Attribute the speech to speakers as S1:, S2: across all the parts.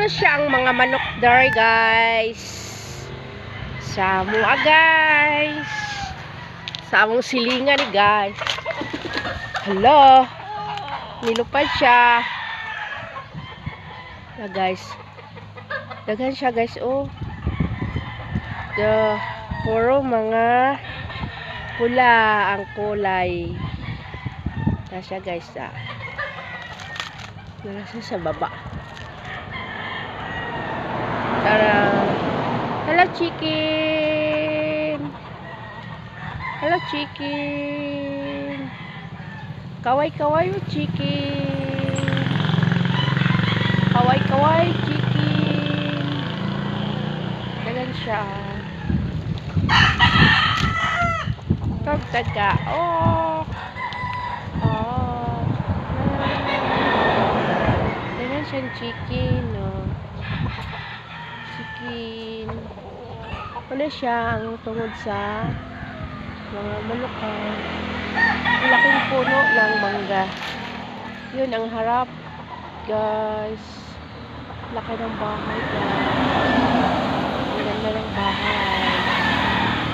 S1: siyang mga manok there, guys. Sa mua, guys. Sa among silingan, guys. Hello. Nilupad siya. Na, guys. Daghan siya, guys. Oh. Puro mga pula ang kulay. Nasa, guys, nasa sa baba. Tara. Hello, chicken. Hello, chicken. Kaway-kaway mo, chicken. Kaway-kaway, chicken. Dagan siya. Kagtaga. Oh. Oh. Dagan siyang chicken, no. Chicken. Ano siya ang tungod sa mga manok. Laking puno ng mangga. Yun ang harap, guys. Laki ng bahay, guys. Ang ganda ng bahay.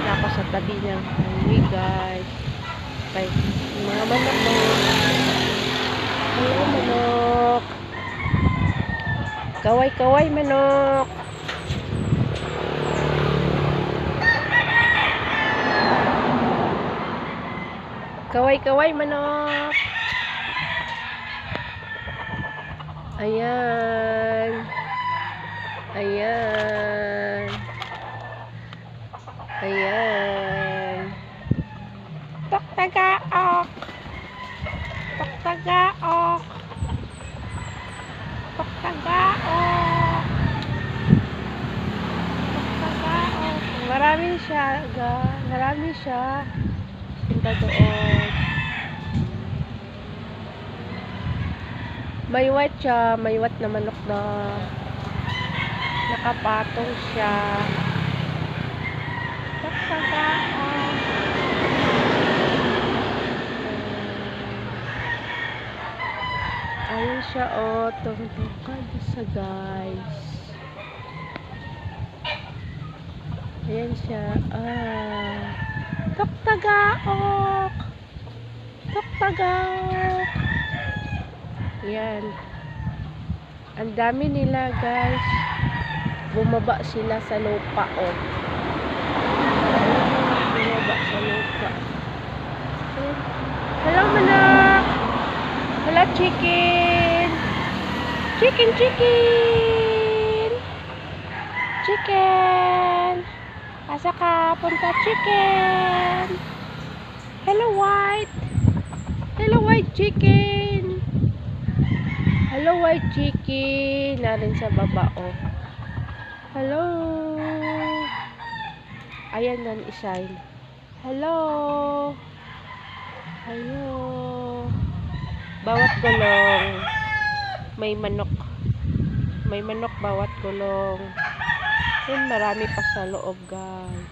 S1: Nako sa tabi ng highway, guys. Okay. Mga manok mo. Hello, manok. Kaway-kaway, manok. Kaway-kaway, manok. Ayan. Ayan. Ayan. Tok-tagaok. Tok-tagaok. Tok-tagaok. Tok-tagaok. Marami siya, marami siya. Punta doon. May white siya, may white na manok na nakapatong siya. Taktagaan. Ayun siya, oh, tungkol sa, guys. Ayan siya, Tok-tagaok. Tok-tagaok. Yan. Ang dami nila, guys. Bumaba sila sa lupa, oh. Bumaba sa lupa. Hello, manok. Hello, chicken. Chicken, chicken. Chicken. Asa ka? Punta, chicken. Hello, white. Hello, white chicken. Hello, white chicken. Narin sa baba, oh. Hello. Ayan nan isay. Hello. Hello. Bawat gulong may manok. May manok bawat gulong. Ayan, marami pa sa loob, guys.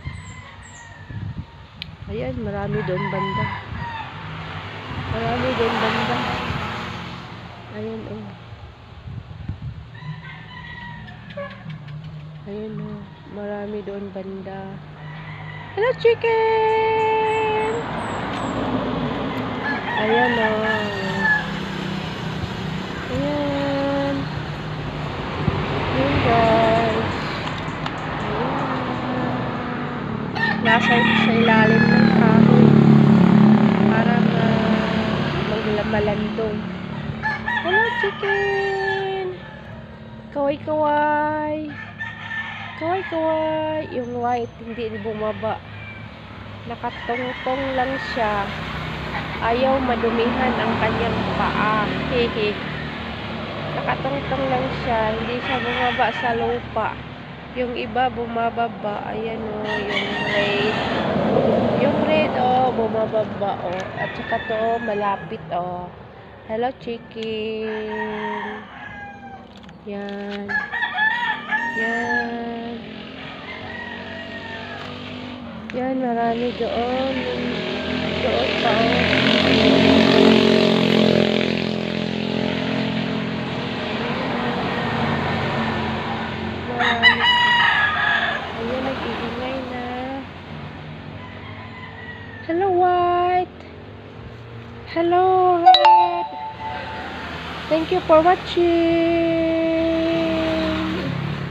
S1: Ayan, marami doon banda. Marami doon banda. Ayan, oh. Ayan, oh. Marami doon banda. Hello, chicken! Ayan, oh. Ayan. Ayan, guys. Nasa sa ilalim ng kahoy. Parang malandong. Hello, chicken! Kaway-kaway! Kaway-kaway! Yung white, hindi bumaba. Nakatungtong lang siya. Ayaw madumihan ang kanyang paa. Hehe. Nakatungtong lang siya. Hindi siya bumaba sa lupa. Yung iba bumababa. Ayan, o. Yung red. Yung red, o. Bumababa, o. At saka to, malapit, o. Hello, chicken. Yan. Yan. Yan, marami doon. Doon pa, o. marami. Ayan, nag-iingay na. Hello, White. Hello, Red. Thank you for watching.